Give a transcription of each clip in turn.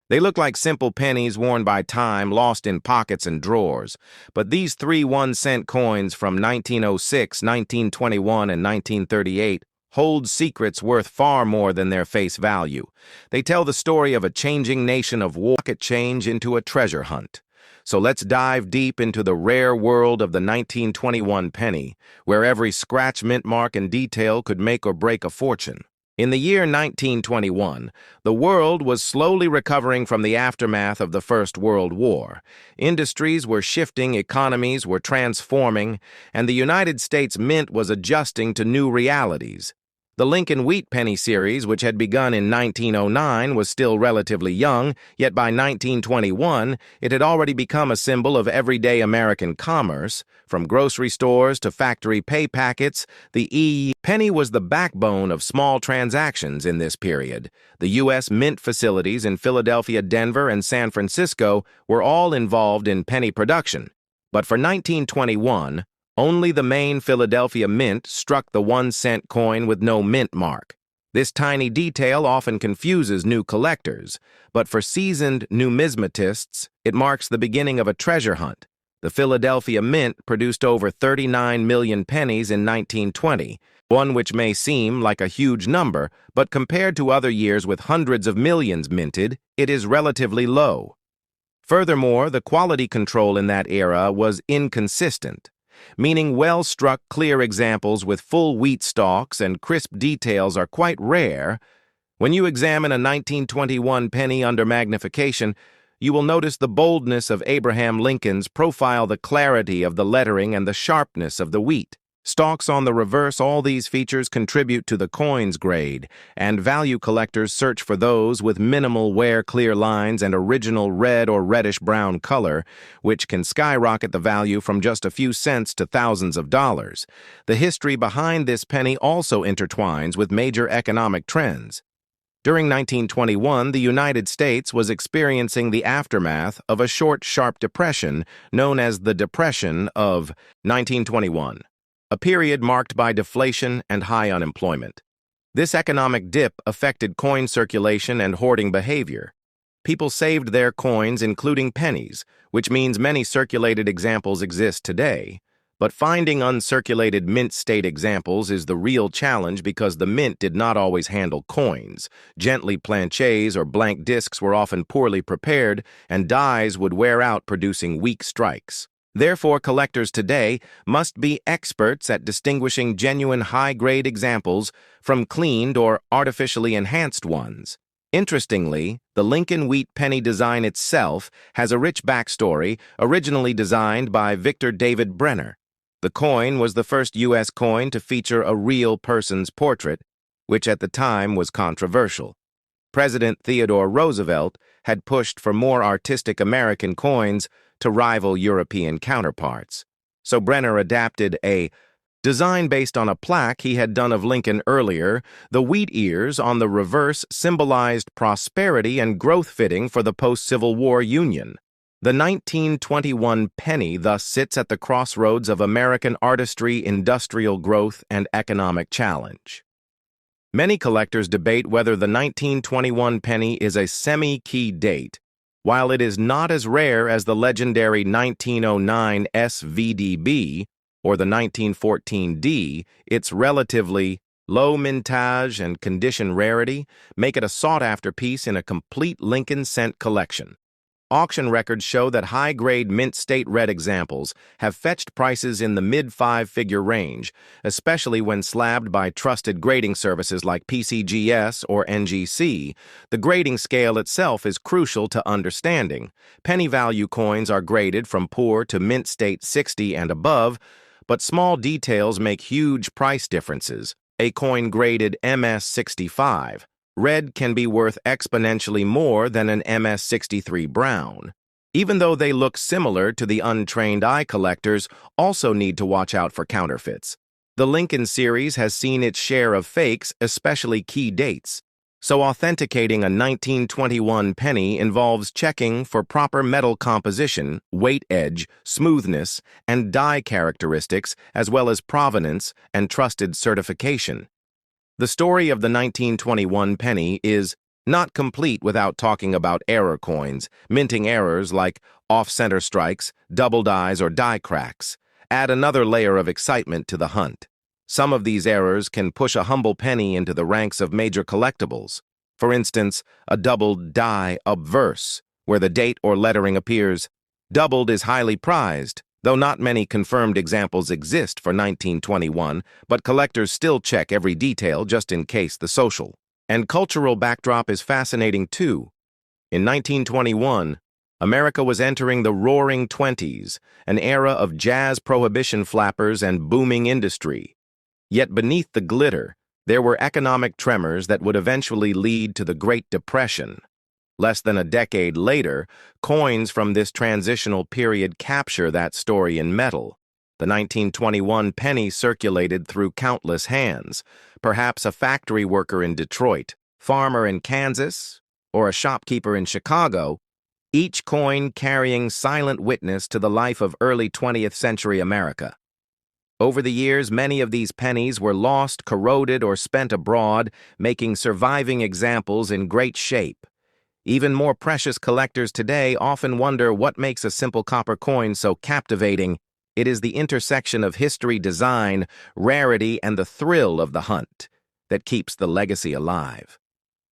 They look like simple pennies worn by time, lost in pockets and drawers. But these three 1-cent coins from 1906, 1921, and 1938 hold secrets worth far more than their face value. They tell the story of a changing nation of pocket change into a treasure hunt. So let's dive deep into the rare world of the 1921 penny, where every scratch, mint mark, and detail could make or break a fortune. In the year 1921, the world was slowly recovering from the aftermath of the First World War. Industries were shifting, economies were transforming, and the United States Mint was adjusting to new realities. The Lincoln Wheat Penny series, which had begun in 1909, was still relatively young, yet by 1921, it had already become a symbol of everyday American commerce. From grocery stores to factory pay packets, the penny was the backbone of small transactions in this period. The U.S. Mint facilities in Philadelphia, Denver, and San Francisco were all involved in penny production. But for 1921, only the main Philadelphia Mint struck the 1-cent coin with no mint mark. This tiny detail often confuses new collectors, but for seasoned numismatists, it marks the beginning of a treasure hunt. The Philadelphia Mint produced over 39 million pennies in 1920, one which may seem like a huge number, but compared to other years with hundreds of millions minted, it is relatively low. Furthermore, the quality control in that era was inconsistent, meaning well-struck, clear examples with full wheat stalks and crisp details are quite rare. When you examine a 1921 penny under magnification, you will notice the boldness of Abraham Lincoln's profile, the clarity of the lettering, and the sharpness of the wheat stalks on the reverse. All these features contribute to the coin's grade, and value collectors search for those with minimal wear, clear lines, and original red or reddish-brown color, which can skyrocket the value from just a few cents to thousands of dollars. The history behind this penny also intertwines with major economic trends. During 1921, the United States was experiencing the aftermath of a short, sharp depression known as the Depression of 1921. A period marked by deflation and high unemployment. This economic dip affected coin circulation and hoarding behavior. People saved their coins, including pennies, which means many circulated examples exist today. But finding uncirculated mint state examples is the real challenge because the mint did not always handle coins. Gently planchets or blank discs were often poorly prepared, and dies would wear out, producing weak strikes. Therefore, collectors today must be experts at distinguishing genuine high-grade examples from cleaned or artificially enhanced ones. Interestingly, the Lincoln Wheat penny design itself has a rich backstory, originally designed by Victor David Brenner. The coin was the first U.S. coin to feature a real person's portrait, which at the time was controversial. President Theodore Roosevelt had pushed for more artistic American coins to rival European counterparts. So Brenner adapted a design based on a plaque he had done of Lincoln earlier. The wheat ears on the reverse symbolized prosperity and growth fitting for the post-Civil War Union. The 1921 penny thus sits at the crossroads of American artistry, industrial growth, and economic challenge. Many collectors debate whether the 1921 penny is a semi-key date. While it is not as rare as the legendary 1909 SVDB or the 1914 D, its relatively low mintage and condition rarity make it a sought-after piece in a complete Lincoln cent collection. Auction records show that high-grade mint state red examples have fetched prices in the mid-five-figure range, especially when slabbed by trusted grading services like PCGS or NGC. The grading scale itself is crucial to understanding. Penny value coins are graded from poor to mint state 60 and above, but small details make huge price differences. A coin graded MS65 red can be worth exponentially more than an MS63 brown. Even though they look similar to the untrained eye, collectors also need to watch out for counterfeits. The Lincoln series has seen its share of fakes, especially key dates. So authenticating a 1921 penny involves checking for proper metal composition, weight edge, smoothness, and die characteristics, as well as provenance and trusted certification. The story of the 1921 penny is Not complete without talking about error coins, minting errors like off-center strikes, double dies, or die cracks. Add another layer of excitement to the hunt. Some of these errors can push a humble penny into the ranks of major collectibles. For instance, a doubled die obverse, where the date or lettering appears doubled, is highly prized, though not many confirmed examples exist for 1921, but collectors still check every detail just in case. The social and cultural backdrop is fascinating too. In 1921, America was entering the Roaring Twenties, an era of jazz prohibition flappers and booming industry. Yet beneath the glitter, there were economic tremors that would eventually lead to the Great Depression. Less than a decade later, coins from this transitional period capture that story in metal. The 1921 penny circulated through countless hands, perhaps a factory worker in Detroit, farmer in Kansas, or a shopkeeper in Chicago, each coin carrying silent witness to the life of early 20th century America. Over the years, many of these pennies were lost, corroded, or spent abroad, making surviving examples in great shape. Even more precious collectors today often wonder what makes a simple copper coin so captivating. It is the intersection of history, design, rarity, and the thrill of the hunt that keeps the legacy alive.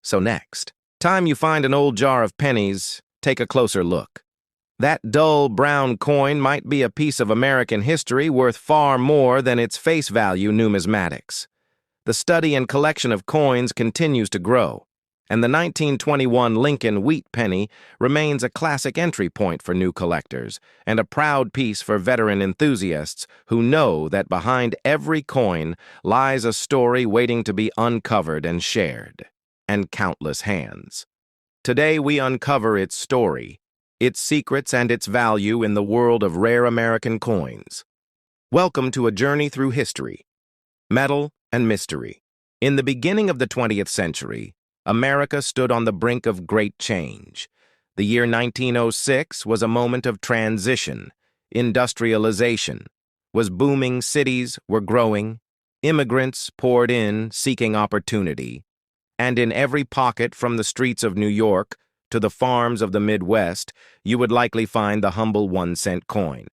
So next time you find an old jar of pennies, take a closer look. That dull brown coin might be a piece of American history worth far more than its face value. Numismatics. The study and collection of coins continues to grow, and the 1921 Lincoln wheat penny remains a classic entry point for new collectors and a proud piece for veteran enthusiasts who know that behind every coin lies a story waiting to be uncovered and shared, and countless hands. Today we uncover its story, its secrets, and its value in the world of rare American coins. Welcome to a journey through history, metal, and mystery. In the beginning of the 20th century, America stood on the brink of great change. The year 1906 was a moment of transition. Industrialization was booming, cities were growing, immigrants poured in seeking opportunity, and in every pocket from the streets of New York to the farms of the Midwest, you would likely find the humble 1-cent coin.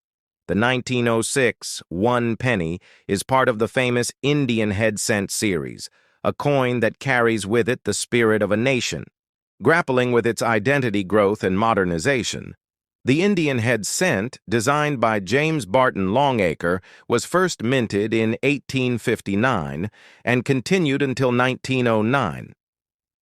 The 1906 1 penny is part of the famous Indian head cent series, a coin that carries with it the spirit of a nation. Grappling with its identity, growth, and modernization, the Indian head cent, designed by James Barton Longacre, was first minted in 1859 and continued until 1909.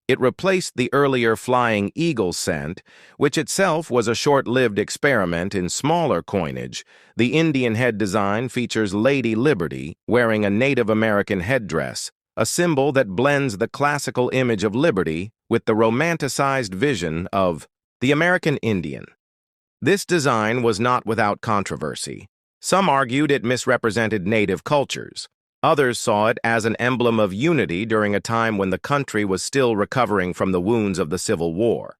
It replaced the earlier Flying Eagle cent, which itself was a short-lived experiment in smaller coinage. The Indian head design features Lady Liberty wearing a Native American headdress, a symbol that blends the classical image of liberty with the romanticized vision of the American Indian. This design was not without controversy. Some argued it misrepresented native cultures. Others saw it as an emblem of unity during a time when the country was still recovering from the wounds of the Civil War.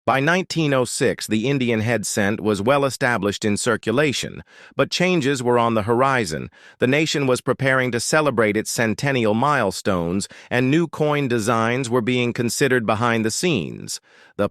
By 1906, the Indian head cent was well established in circulation, but changes were on the horizon. The nation was preparing to celebrate its centennial milestones, and new coin designs were being considered behind the scenes. The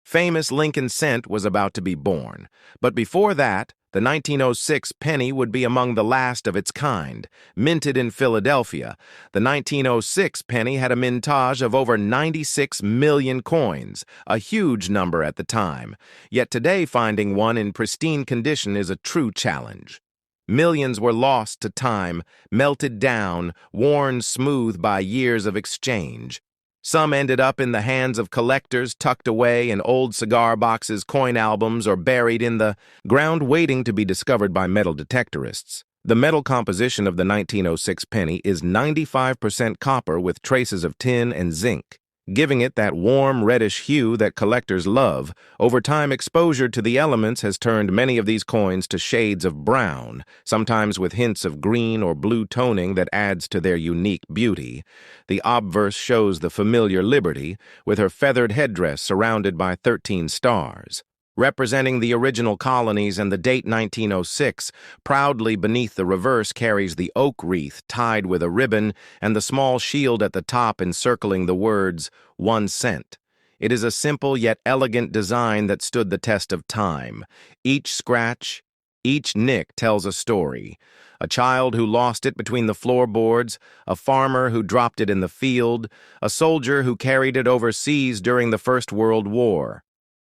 famous Lincoln cent was about to be born, but before that, the 1906 penny would be among the last of its kind. Minted in Philadelphia, the 1906 penny had a mintage of over 96 million coins, a huge number at the time. Yet today, finding one in pristine condition is a true challenge. Millions were lost to time, melted down, worn smooth by years of exchange. Some ended up in the hands of collectors, tucked away in old cigar boxes, coin albums, or buried in the ground waiting to be discovered by metal detectorists. The metal composition of the 1906 penny is 95% copper with traces of tin and zinc, giving it that warm reddish hue that collectors love. Over time, exposure to the elements has turned many of these coins to shades of brown, sometimes with hints of green or blue toning that adds to their unique beauty. The obverse shows the familiar Liberty, with her feathered headdress surrounded by 13 stars. representing the original colonies, and the date 1906. Proudly beneath the reverse carries the oak wreath tied with a ribbon and the small shield at the top encircling the words 1 cent. It is a simple yet elegant design that stood the test of time. Each scratch, each nick tells a story. A child who lost it between the floorboards, a farmer who dropped it in the field, a soldier who carried it overseas during the First World War.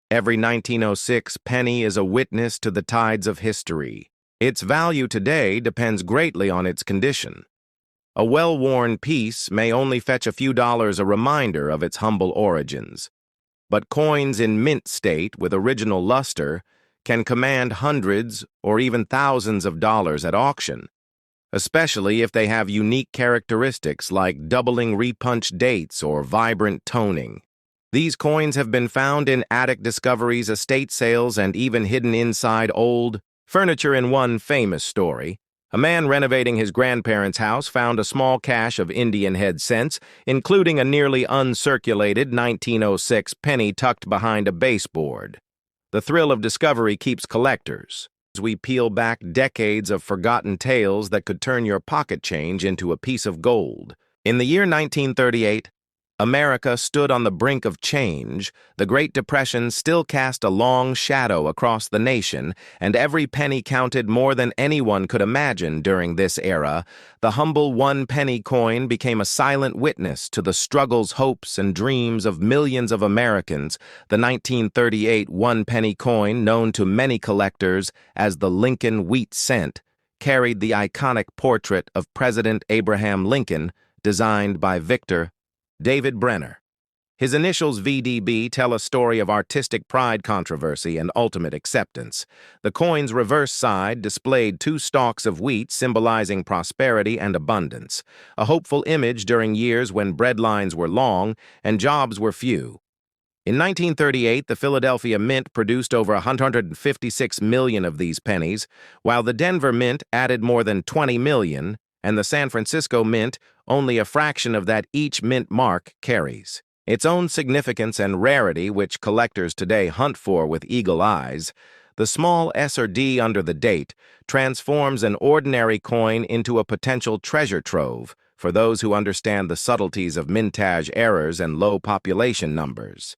Every 1906 penny is a witness to the tides of history. Its value today depends greatly on its condition. A well-worn piece may only fetch a few dollars, a reminder of its humble origins. But coins in mint state with original luster can command hundreds or even thousands of dollars at auction, especially if they have unique characteristics like doubling repunched dates or vibrant toning. These coins have been found in attic discoveries, estate sales, and even hidden inside old furniture. In one famous story, a man renovating his grandparents' house found a small cache of Indian head cents, including a nearly uncirculated 1906 penny tucked behind a baseboard. The thrill of discovery keeps collectors as we peel back decades of forgotten tales that could turn your pocket change into a piece of gold. In the year 1938, America stood on the brink of change. The Great Depression still cast a long shadow across the nation, and every penny counted more than anyone could imagine during this era. The humble 1 penny coin became a silent witness to the struggles, hopes, and dreams of millions of Americans. The 1938 1 penny coin, known to many collectors as the Lincoln wheat cent, carried the iconic portrait of President Abraham Lincoln, designed by Victor David Brenner. His initials VDB tell a story of artistic pride, controversy, and ultimate acceptance. The coin's reverse side displayed 2 stalks of wheat symbolizing prosperity and abundance, a hopeful image during years when bread lines were long and jobs were few. In 1938, the Philadelphia Mint produced over 156 million of these pennies, while the Denver Mint added more than 20 million, and the San Francisco Mint only a fraction of that each mint mark carries. Its own significance and rarity, which collectors today hunt for with eagle eyes, the small S or D under the date transforms an ordinary coin into a potential treasure trove for those who understand the subtleties of mintage errors and low population numbers.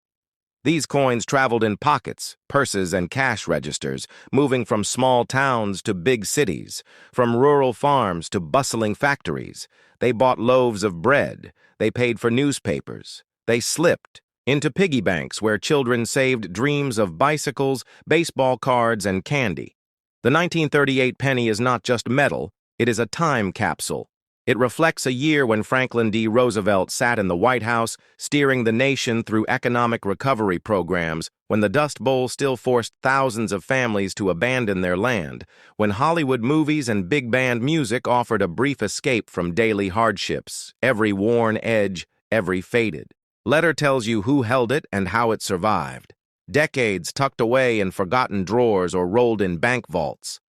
These coins traveled in pockets, purses, and cash registers, moving from small towns to big cities, from rural farms to bustling factories. They bought loaves of bread. They paid for newspapers. They slipped into piggy banks where children saved dreams of bicycles, baseball cards, and candy. The 1938 penny is not just metal, it is a time capsule. It reflects a year when Franklin D. Roosevelt sat in the White House, steering the nation through economic recovery programs, when the Dust Bowl still forced thousands of families to abandon their land, when Hollywood movies and big band music offered a brief escape from daily hardships, every worn edge, every faded letter tells you who held it and how it survived. Decades tucked away in forgotten drawers or rolled in bank vaults.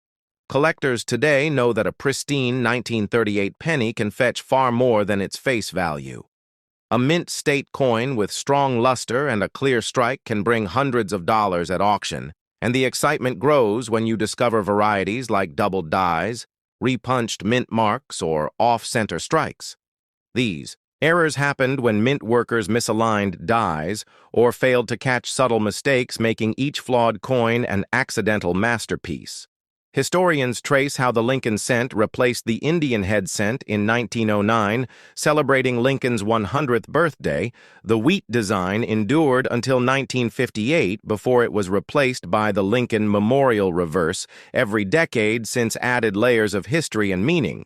Collectors today know that a pristine 1938 penny can fetch far more than its face value. A mint state coin with strong luster and a clear strike can bring hundreds of dollars at auction, and the excitement grows when you discover varieties like doubled dies, repunched mint marks, or off-center strikes. These errors happened when mint workers misaligned dies or failed to catch subtle mistakes, making each flawed coin an accidental masterpiece. Historians trace how the Lincoln cent replaced the Indian head cent in 1909, celebrating Lincoln's 100th birthday. The wheat design endured until 1958 before it was replaced by the Lincoln Memorial reverse. Every decade since added layers of history and meaning.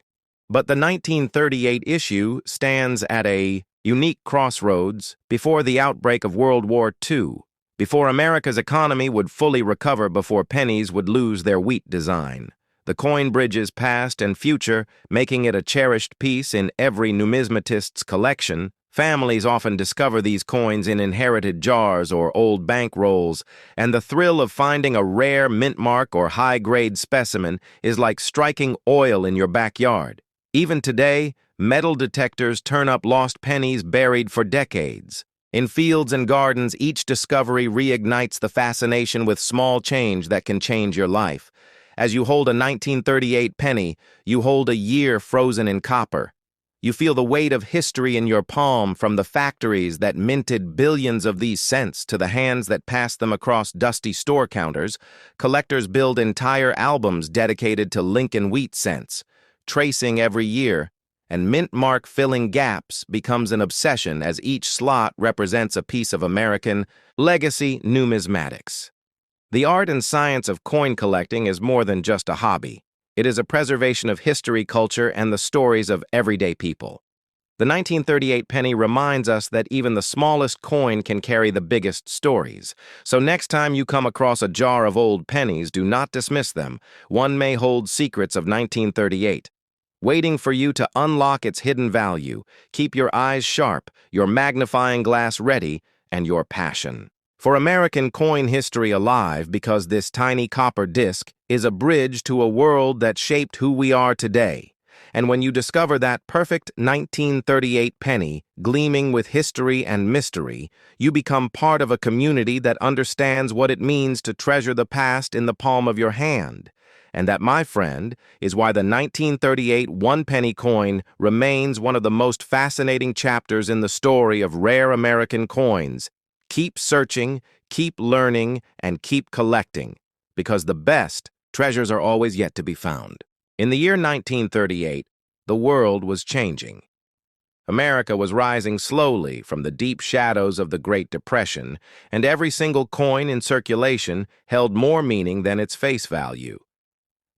But the 1938 issue stands at a unique crossroads before the outbreak of World War II. Before America's economy would fully recover, before pennies would lose their wheat design. The coin bridges past and future, making it a cherished piece in every numismatist's collection. Families often discover these coins in inherited jars or old bank rolls, and the thrill of finding a rare mint mark or high-grade specimen is like striking oil in your backyard. Even today, metal detectors turn up lost pennies buried for decades. In fields and gardens, each discovery reignites the fascination with small change that can change your life. As you hold a 1938 penny, you hold a year frozen in copper. You feel the weight of history in your palm, from the factories that minted billions of these cents to the hands that passed them across dusty store counters. Collectors build entire albums dedicated to Lincoln wheat cents, tracing every year, and mint mark filling gaps becomes an obsession as each slot represents a piece of American legacy numismatics. The art and science of coin collecting is more than just a hobby. It is a preservation of history, culture, and the stories of everyday people. The 1938 penny reminds us that even the smallest coin can carry the biggest stories. So next time you come across a jar of old pennies, do not dismiss them. One may hold secrets of 1938, waiting for you to unlock its hidden value. Keep your eyes sharp, your magnifying glass ready, and your passion for American coin history alive, because this tiny copper disc is a bridge to a world that shaped who we are today. And when you discover that perfect 1938 penny gleaming with history and mystery, you become part of a community that understands what it means to treasure the past in the palm of your hand. And that, my friend, is why the 1938 one-penny coin remains one of the most fascinating chapters in the story of rare American coins. Keep searching, keep learning, and keep collecting, because the best treasures are always yet to be found. In the year 1938, the world was changing. America was rising slowly from the deep shadows of the Great Depression, and every single coin in circulation held more meaning than its face value.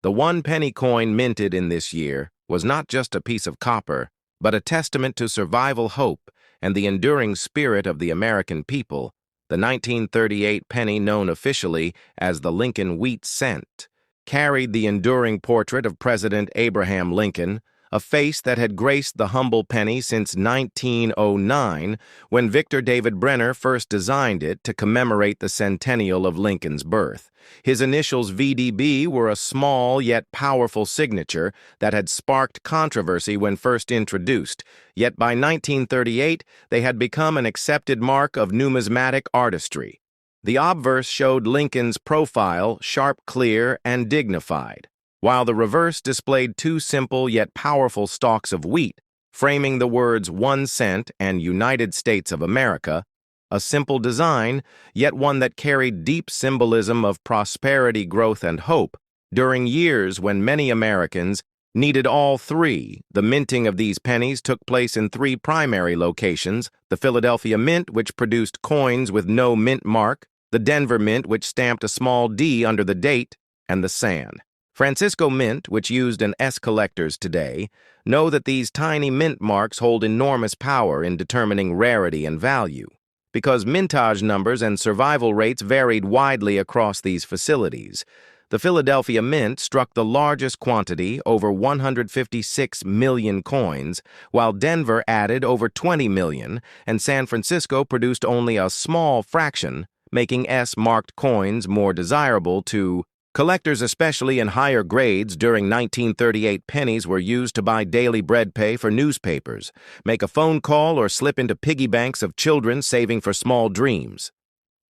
The one-penny coin minted in this year was not just a piece of copper, but a testament to survival hope and the enduring spirit of the American people. The 1938 penny, known officially as the Lincoln wheat cent, carried the enduring portrait of President Abraham Lincoln, a face that had graced the humble penny since 1909, when Victor David Brenner first designed it to commemorate the centennial of Lincoln's birth. His initials VDB were a small yet powerful signature that had sparked controversy when first introduced, yet by 1938 they had become an accepted mark of numismatic artistry. The obverse showed Lincoln's profile, sharp, clear, and dignified, while the reverse displayed two simple yet powerful stalks of wheat, framing the words 1 cent and United States of America, a simple design, yet one that carried deep symbolism of prosperity, growth, and hope. During years when many Americans needed all three, the minting of these pennies took place in three primary locations: the Philadelphia Mint, which produced coins with no mint mark, the Denver Mint, which stamped a small D under the date, and the San Francisco Mint, which used an S. Collectors today, know that these tiny mint marks hold enormous power in determining rarity and value, because mintage numbers and survival rates varied widely across these facilities. The Philadelphia Mint struck the largest quantity, over 156 million coins, while Denver added over 20 million, and San Francisco produced only a small fraction, making S-marked coins more desirable to collectors, especially in higher grades. During 1938, pennies were used to buy daily bread pay for newspapers, make a phone call, or slip into piggy banks of children saving for small dreams.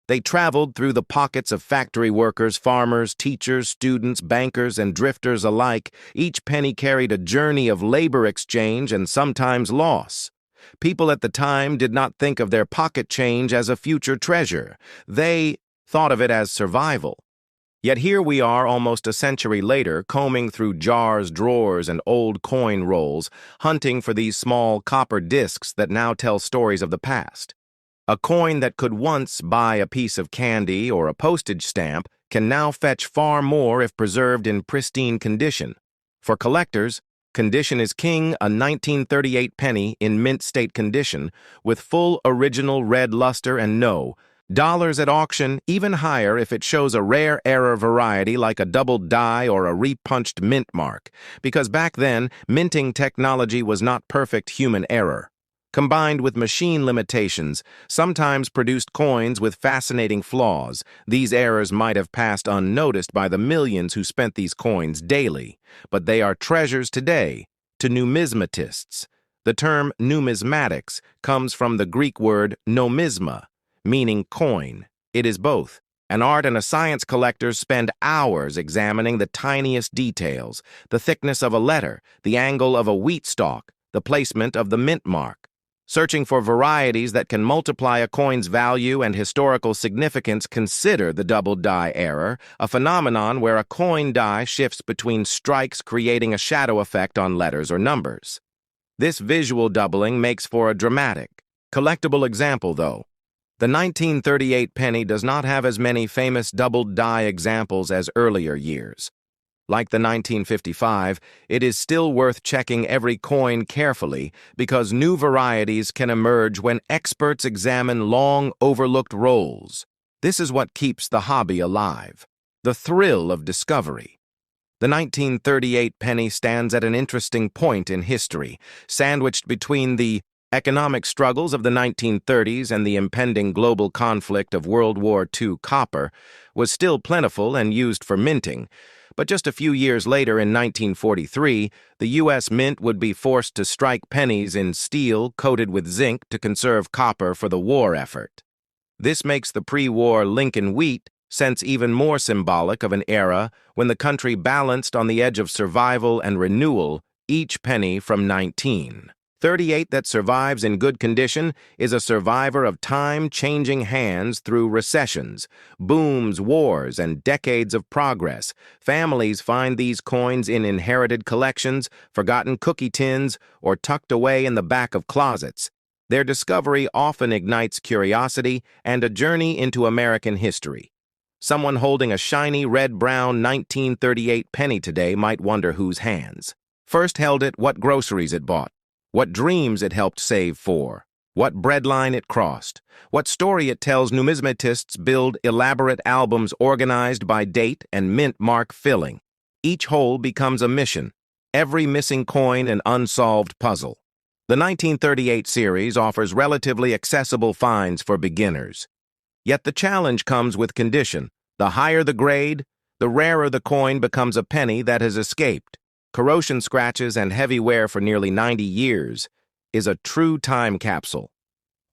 They traveled through the pockets of factory workers, farmers, teachers, students, bankers, and drifters alike. Each penny carried a journey of labor exchange and sometimes loss. People at the time did not think of their pocket change as a future treasure. They thought of it as survival. Yet here we are, almost a century later, combing through jars, drawers, and old coin rolls, hunting for these small copper discs that now tell stories of the past. A coin that could once buy a piece of candy or a postage stamp can now fetch far more if preserved in pristine condition. For collectors, condition is king. A 1938 penny in mint state condition, with full original red luster and no dollars at auction, even higher if it shows a rare error variety like a double die or a repunched mint mark, because back then, minting technology was not perfect human error. Combined with machine limitations, sometimes produced coins with fascinating flaws. These errors might have passed unnoticed by the millions who spent these coins daily, but they are treasures today to numismatists. The term numismatics comes from the Greek word nomisma, meaning coin. It is both. An art and a science collectors spend hours examining the tiniest details, the thickness of a letter, the angle of a wheat stalk, the placement of the mint mark. Searching for varieties that can multiply a coin's value and historical significance, consider the double die error, a phenomenon where a coin die shifts between strikes, creating a shadow effect on letters or numbers. This visual doubling makes for a dramatic, collectible example, though. The 1938 penny does not have as many famous doubled die examples as earlier years. Like the 1955, it is still worth checking every coin carefully because new varieties can emerge when experts examine long overlooked rolls. This is what keeps the hobby alive, the thrill of discovery. The 1938 penny stands at an interesting point in history, sandwiched between the economic struggles of the 1930s and the impending global conflict of World War II. Copper was still plentiful and used for minting, but just a few years later in 1943, the U.S. Mint would be forced to strike pennies in steel coated with zinc to conserve copper for the war effort. This makes the pre-war Lincoln wheat sense even more symbolic of an era when the country balanced on the edge of survival and renewal, each penny from 1938 that survives in good condition is a survivor of time changing hands through recessions, booms, wars, and decades of progress. Families find these coins in inherited collections, forgotten cookie tins, or tucked away in the back of closets. Their discovery often ignites curiosity and a journey into American history. Someone holding a shiny red-brown 1938 penny today might wonder whose hands first held it, what groceries it bought, what dreams it helped save for, what breadline it crossed, what story it tells. Numismatists build elaborate albums organized by date and mint mark filling. Each hole becomes a mission, every missing coin an unsolved puzzle. The 1938 series offers relatively accessible finds for beginners. Yet the challenge comes with condition. The higher the grade, the rarer the coin becomes a penny that has escaped. Corrosion scratches and heavy wear for nearly 90 years is a true time capsule.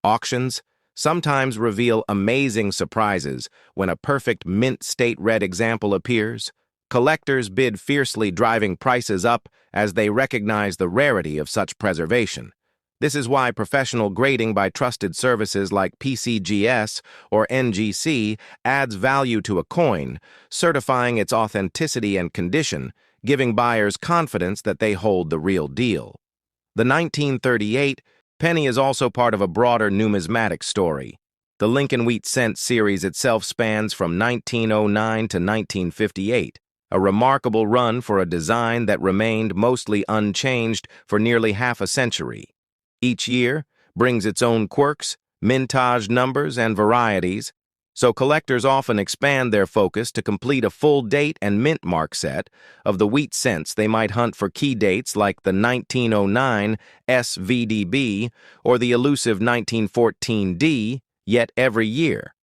Auctions sometimes reveal amazing surprises when a perfect mint state red example appears. Collectors bid fiercely, driving prices up as they recognize the rarity of such preservation. This is why professional grading by trusted services like PCGS or NGC adds value to a coin, certifying its authenticity and condition, giving buyers confidence that they hold the real deal. The 1938 penny is also part of a broader numismatic story. The Lincoln Wheat Cent series itself spans from 1909 to 1958, a remarkable run for a design that remained mostly unchanged for nearly half a century. Each year brings its own quirks, mintage numbers, and varieties, so collectors often expand their focus to complete a full date and mint mark set. Of the wheat cents, they might hunt for key dates like the 1909 SVDB or the elusive 1914D, yet every year,